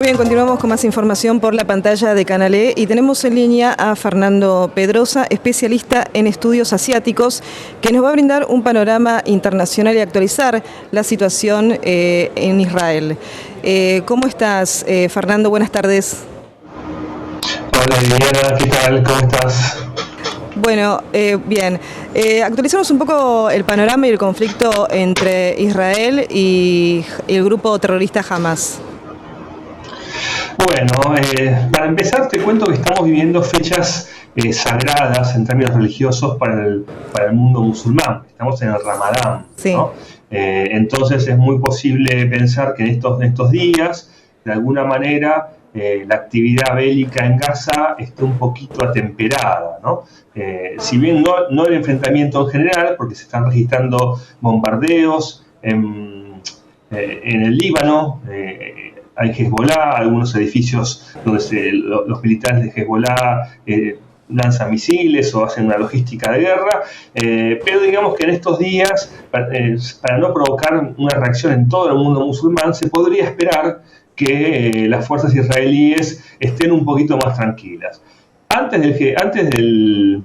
Bien, continuamos con más información por la pantalla de Canal E y tenemos en línea a Fernando Pedrosa, especialista en estudios asiáticos, que nos va a brindar un panorama internacional y actualizar la situación en Israel. ¿Cómo estás, Fernando? Buenas tardes. Hola Viviana, ¿qué tal? ¿Cómo estás? Bueno, bien. Actualizamos un poco el panorama y el conflicto entre Israel y el grupo terrorista Hamas. Bueno, para empezar te cuento que estamos viviendo fechas sagradas en términos religiosos para el mundo musulmán. Estamos en el Ramadán, Sí. ¿no? Entonces es muy posible pensar que en estos días, de alguna manera, la actividad bélica en Gaza esté un poquito atemperada, ¿no? Si bien no el enfrentamiento en general, porque se están registrando bombardeos en el Líbano, hay Hezbollah, algunos edificios donde los militares de Hezbollah lanzan misiles o hacen una logística de guerra, pero digamos que en estos días, para no provocar una reacción en todo el mundo musulmán, se podría esperar que las fuerzas israelíes estén un poquito más tranquilas. Antes del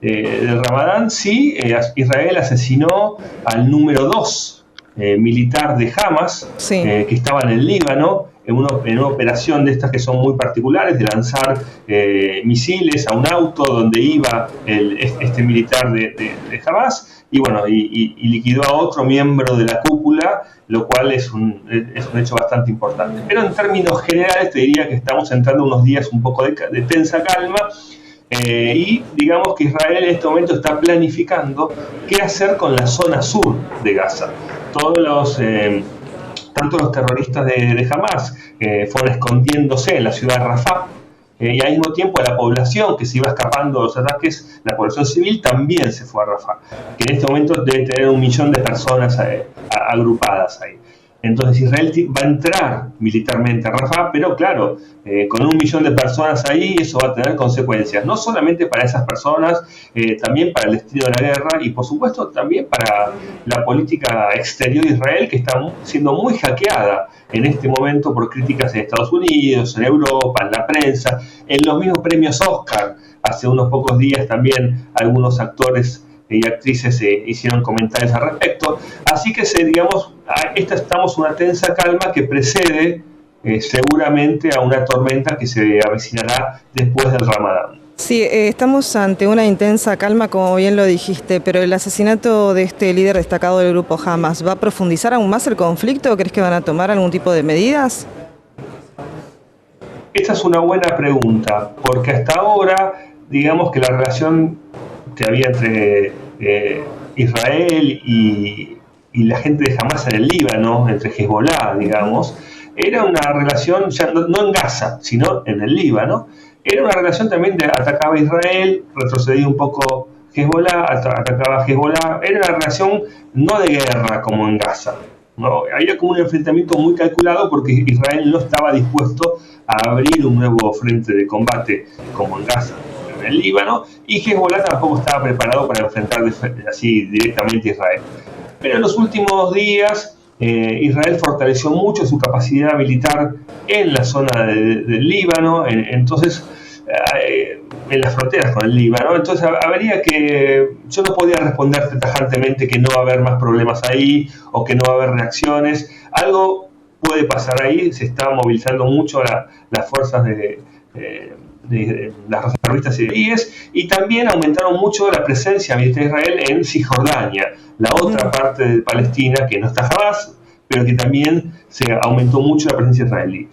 Ramadán, sí, Israel asesinó al número 2 militar de Hamas, Sí. que estaba en el Líbano, en una operación de estas que son muy particulares, de lanzar misiles a un auto donde iba este militar de Hamas, y bueno, y liquidó a otro miembro de la cúpula, lo cual es un hecho bastante importante. Pero en términos generales te diría que estamos entrando unos días un poco de tensa calma, y digamos que Israel en este momento está planificando qué hacer con la zona sur de Gaza. Tanto los terroristas de Hamas fueron escondiéndose en la ciudad de Rafah, y al mismo tiempo la población que se iba escapando de los ataques, la población civil también se fue a Rafah, que en este momento debe tener 1 millón de personas agrupadas ahí. Entonces Israel va a entrar militarmente a Rafah, pero claro, con 1 millón de personas ahí, eso va a tener consecuencias, no solamente para esas personas, también para el destino de la guerra y por supuesto también para la política exterior de Israel, que está siendo muy hackeada en este momento por críticas en Estados Unidos, en Europa, en la prensa, en los mismos premios Oscar. Hace unos pocos días también algunos actores y actrices hicieron comentarios al respecto. Así que estamos en una tensa calma que precede seguramente a una tormenta que se avecinará después del Ramadán. Sí, estamos ante una intensa calma, como bien lo dijiste, pero el asesinato de este líder destacado del grupo Hamas, ¿va a profundizar aún más el conflicto? ¿Crees que van a tomar algún tipo de medidas? Esta es una buena pregunta, porque hasta ahora, digamos que la relación que había entre Israel y la gente de Hamas en el Líbano, entre Hezbollah, digamos, era una relación, ya no en Gaza, sino en el Líbano, era una relación también de atacaba a Israel, retrocedía un poco Hezbollah, atacaba a Hezbollah, era una relación no de guerra como en Gaza, ¿no? Había como un enfrentamiento muy calculado porque Israel no estaba dispuesto a abrir un nuevo frente de combate como en Gaza, en el Líbano, y Hezbollah tampoco estaba preparado para enfrentar así directamente a Israel. Pero en los últimos días Israel fortaleció mucho su capacidad militar en la zona del Líbano, entonces en las fronteras con el Líbano. Entonces yo no podía responderte tajantemente que no va a haber más problemas ahí o que no va a haber reacciones. Algo puede pasar ahí, se están movilizando mucho las fuerzas de las razas terroristas israelíes, y también aumentaron mucho la presencia militar de Israel en Cisjordania, la otra parte de Palestina que no está jamás, pero que también se aumentó mucho la presencia israelí.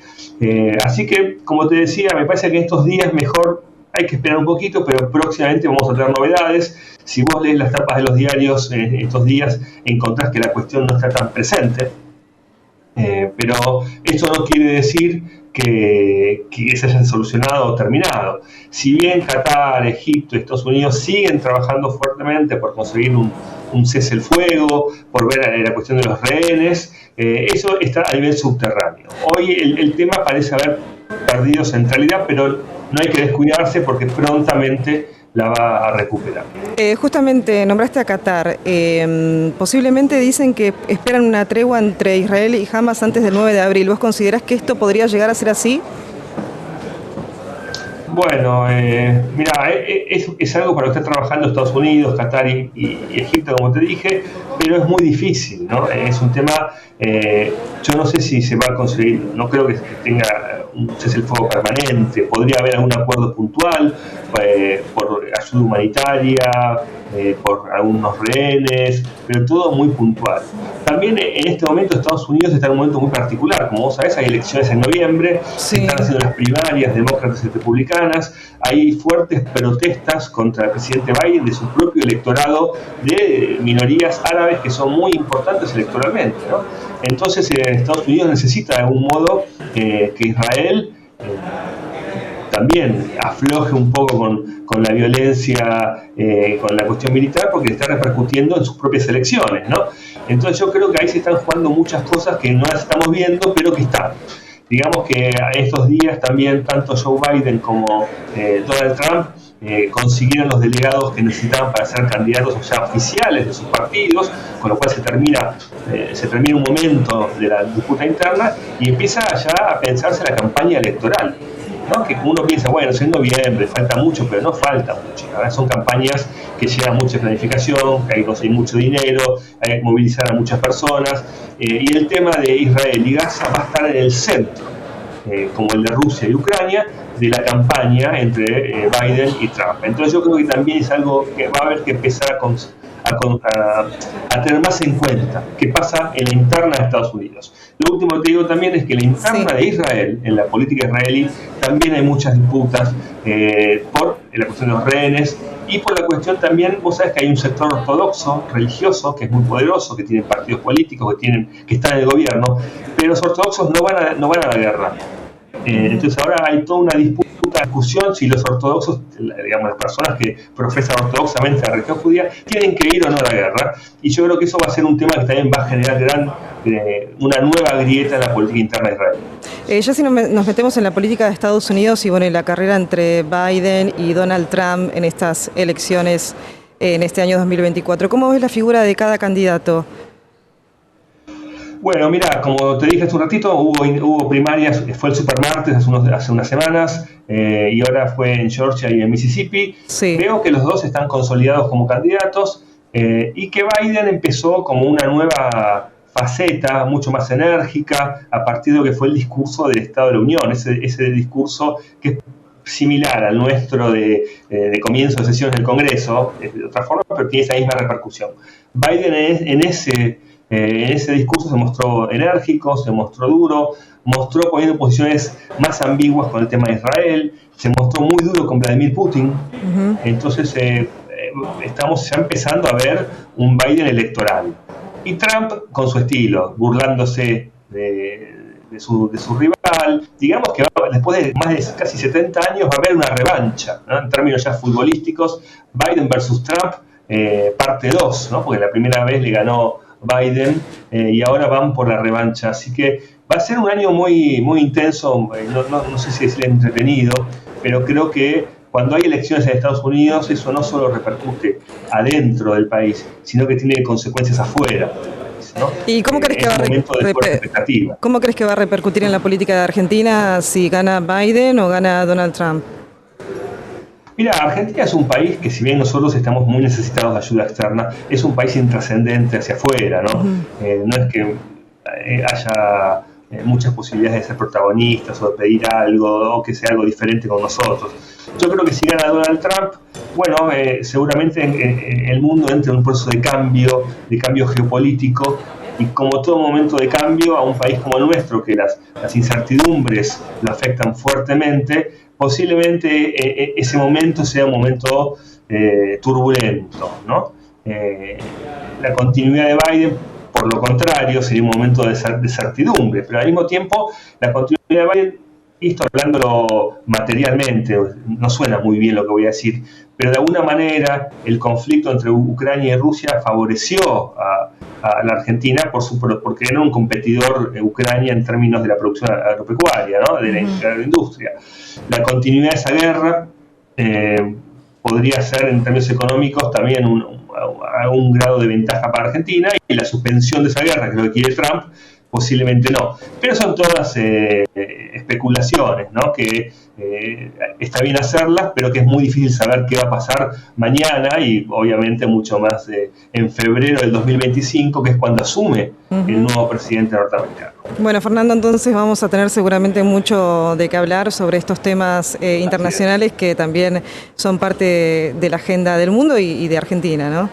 Así que, como te decía, me parece que en estos días mejor hay que esperar un poquito, pero próximamente vamos a tener novedades. Si vos lees las tapas de los diarios estos días, encontrás que la cuestión no está tan presente. Pero esto no quiere decir que se haya solucionado o terminado. Si bien Qatar, Egipto y Estados Unidos siguen trabajando fuertemente por conseguir un cese el fuego, por ver la cuestión de los rehenes, eso está a nivel subterráneo. Hoy el tema parece haber perdido centralidad, pero no hay que descuidarse porque prontamente la va a recuperar. Justamente nombraste a Qatar. Posiblemente dicen que esperan una tregua entre Israel y Hamas antes del 9 de abril. ¿Vos considerás que esto podría llegar a ser así? Bueno, mira, es algo para lo que está trabajando Estados Unidos, Qatar y Egipto, como te dije, pero es muy difícil, ¿no? Es un tema, yo no sé si se va a conseguir, no creo que tenga un cese el fuego permanente, podría haber algún acuerdo puntual por ayuda humanitaria, por algunos rehenes, pero todo muy puntual. También en este momento Estados Unidos está en un momento muy particular, como vos sabés, hay elecciones en noviembre, Sí. se están haciendo las primarias demócratas y republicanas, hay fuertes protestas contra el presidente Biden de su propio electorado de minorías árabes que son muy importantes electoralmente, ¿no? Entonces Estados Unidos necesita de algún modo que Israel también afloje un poco con la violencia, con la cuestión militar, porque está repercutiendo en sus propias elecciones, ¿no? Entonces yo creo que ahí se están jugando muchas cosas que no las estamos viendo, pero que están. Digamos que estos días también tanto Joe Biden como Donald Trump consiguieron los delegados que necesitaban para ser candidatos ya oficiales de sus partidos, con lo cual se termina un momento de la disputa interna y empieza ya a pensarse la campaña electoral, ¿no? Que uno piensa, bueno, es en noviembre, falta mucho, pero no falta mucho. ¿Verdad? Son campañas que llevan mucha planificación, que hay que conseguir mucho dinero, hay que movilizar a muchas personas, y el tema de Israel y Gaza va a estar en el centro, como el de Rusia y Ucrania, de la campaña entre Biden y Trump. Entonces yo creo que también es algo que va a haber que empezar a tener más en cuenta qué pasa en la interna de Estados Unidos. Lo último que te digo también es que la interna de Israel, en la política israelí, también hay muchas disputas por la cuestión de los rehenes y por la cuestión también, vos sabés que hay un sector ortodoxo, religioso, que es muy poderoso, que tiene partidos políticos, que están en el gobierno, pero los ortodoxos no van a la guerra. Entonces ahora hay toda una discusión si los ortodoxos, digamos las personas que profesan ortodoxamente la religión judía, tienen que ir o no a la guerra. Y yo creo que eso va a ser un tema que también va a generar una nueva grieta en la política interna de Israel. Ya si nos metemos en la política de Estados Unidos y bueno, en la carrera entre Biden y Donald Trump en estas elecciones en este año 2024, ¿cómo ves la figura de cada candidato? Bueno, mira, como te dije hace un ratito, hubo primarias, fue el supermartes hace unas semanas, y ahora fue en Georgia y en Mississippi. Sí. Veo que los dos están consolidados como candidatos y que Biden empezó como una nueva faceta, mucho más enérgica, a partir de lo que fue el discurso del Estado de la Unión, ese discurso que es similar al nuestro de comienzo de sesiones del Congreso, de otra forma, pero tiene esa misma repercusión. Biden en ese discurso se mostró enérgico, se mostró duro, mostró poniendo posiciones más ambiguas con el tema de Israel, se mostró muy duro con Vladimir Putin. Entonces estamos ya empezando a ver un Biden electoral. Y Trump con su estilo, burlándose de su rival. Digamos que después de más de casi 70 años va a haber una revancha, ¿no? En términos ya futbolísticos, Biden versus Trump, parte 2, ¿no? Porque la primera vez le ganó Biden y ahora van por la revancha, así que va a ser un año muy, muy intenso, no sé si decir entretenido, pero creo que cuando hay elecciones en Estados Unidos eso no solo repercute adentro del país, sino que tiene consecuencias afuera, ¿no? ¿Y cómo crees que ¿Cómo crees que va a repercutir en la política de Argentina si gana Biden o gana Donald Trump? Mira, Argentina es un país que, si bien nosotros estamos muy necesitados de ayuda externa, es un país intrascendente hacia afuera, ¿no? No es que haya muchas posibilidades de ser protagonistas o de pedir algo o que sea algo diferente con nosotros. Yo creo que si gana Donald Trump, bueno, seguramente el mundo entra en un proceso de cambio geopolítico, y como todo momento de cambio a un país como el nuestro, que las incertidumbres lo afectan fuertemente, posiblemente ese momento sea un momento turbulento, ¿no? La continuidad de Biden, por lo contrario, sería un momento de certidumbre, pero al mismo tiempo la continuidad de Biden, y esto hablándolo materialmente, no suena muy bien lo que voy a decir, pero de alguna manera el conflicto entre Ucrania y Rusia favoreció a la Argentina porque era un competidor Ucrania en términos de la producción agropecuaria, ¿no? De la industria. La continuidad de esa guerra podría ser en términos económicos también un grado de ventaja para Argentina, y la suspensión de esa guerra, que es lo que quiere Trump, posiblemente no. Pero son todas especulaciones, ¿no? Que está bien hacerlas, pero que es muy difícil saber qué va a pasar mañana y obviamente mucho más en febrero del 2025, que es cuando asume el nuevo presidente norteamericano. Bueno, Fernando, entonces vamos a tener seguramente mucho de qué hablar sobre estos temas internacionales que también son parte de la agenda del mundo y de Argentina, ¿no?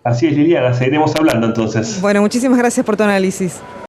Así es, Liliana, seguiremos hablando entonces. Bueno, muchísimas gracias por tu análisis.